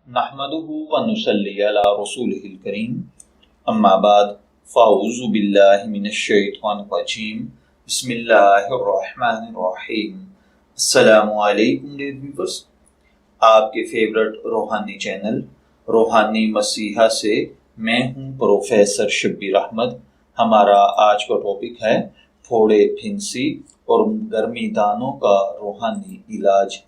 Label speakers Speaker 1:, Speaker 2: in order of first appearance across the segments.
Speaker 1: नहमदुहु व नुसल्ली अला रसूलिहिल करीम अम्मा बाद फ़अऊज़ु बिल्लाहि मिनश शैतानिर रजीम बिस्मिल्लाहिर रहमानिर रहीम। अस्सलामु अलैकुम डियर व्यूअर्स, आपके फेवरेट रूहानी चैनल रूहानी मसीहा से मैं हूं प्रोफेसर शब्बीर अहमद। हमारा आज का टॉपिक है फोड़े फिंसी और गर्मी दानों का रूहानी इलाज।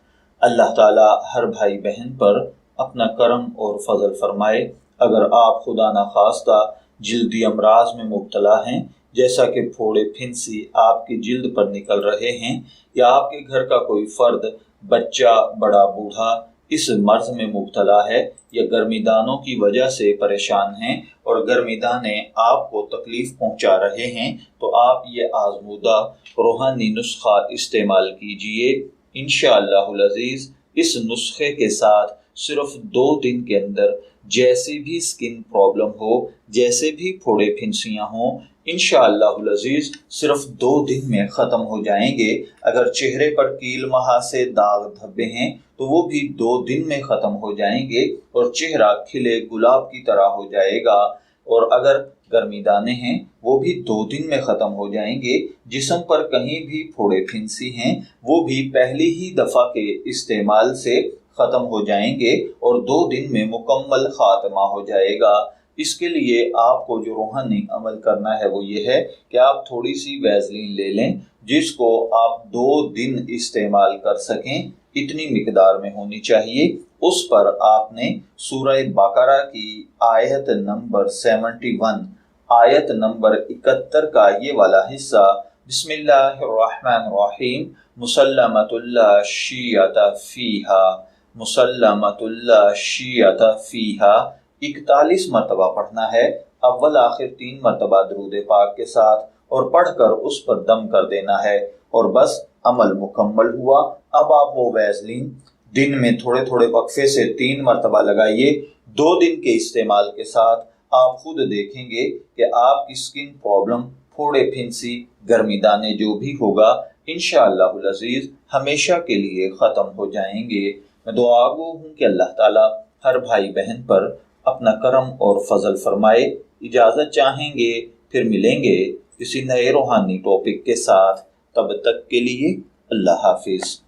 Speaker 1: अल्लाह ताला हर भाई बहन पर अपना करम और फजल फरमाए। अगर आप खुदा ना खास्ता जल्दी अमराज में मुब्तला हैं, जैसा कि फोड़े फिंसी आपकी जिल्द पर निकल रहे हैं, या आपके घर का कोई फर्द, बच्चा, बड़ा, बूढ़ा इस मर्ज में मुब्तला है या गर्मीदानों की वजह से परेशान हैं और गर्मीदाने आपको तकलीफ पहुंचा रहे हैं, तो आप ये आजमूदा रूहानी नुस्खा इस्तेमाल कीजिए। इंशाअल्लाहुल अजीज इस नुस्खे के साथ सिर्फ 2 दिन के अंदर जैसी भी स्किन प्रॉब्लम हो, जैसे भी फोड़े फिंसियां हों, इंशाअल्लाहुल अजीज सिर्फ 2 दिन में ख़त्म हो जाएंगे। अगर चेहरे पर कील महासे, दाग धब्बे हैं तो वो भी 2 दिन में ख़त्म हो जाएंगे और चेहरा खिले गुलाब की तरह हो जाएगा। और अगर गर्मी दाने हैं वो भी 2 दिन में ख़त्म हो जाएंगे। जिस्म पर कहीं भी फोड़े फिंसी हैं वो भी पहली ही दफ़ा के इस्तेमाल से ख़त्म हो जाएंगे और 2 दिन में मुकम्मल खात्मा हो जाएगा। इसके लिए आपको जो रूहानी अमल करना है वो ये है कि आप थोड़ी सी वैसलीन ले लें, जिसको आप 2 दिन इस्तेमाल कर सकें। इतनी मिकदार में होनी चाहिए। उस पर आपने सूरह बकरा की आयत नंबर 71, आयत नंबर 71 का ये वाला हिस्सा, बिस्मिल्लाहिर्रहमानिर्रहीम, मुसल्लमतुल्ला शियता फीहा, मुसल्लमतुल्ला शियता फीहा 41 मरतबा पढ़ना है। अव्वल आखिर 3 मरतबा दरूद पाक के साथ और पढ़कर उस पर दम कर देना है और बस अमल मुकम्मल हुआ। अब आप वो वैसलीन दिन में थोड़े थोड़े वक्फे से 3 मरतबा लगाइए। 2 दिन के इस्तेमाल के साथ आप खुद देखेंगे कि आपकी स्किन प्रॉब्लम, फोड़े फिंसी, गर्मी दाने जो भी होगा, इंशाअल्लाहुल अजीज हमेशा के लिए ख़त्म हो जाएंगे। मैं दुआगो हूँ कि अल्लाह ताला हर भाई बहन पर अपना करम और फजल फरमाए। इजाज़त चाहेंगे, फिर मिलेंगे किसी नए रूहानी टॉपिक के साथ। तब तक के लिए अल्लाह हाफिज।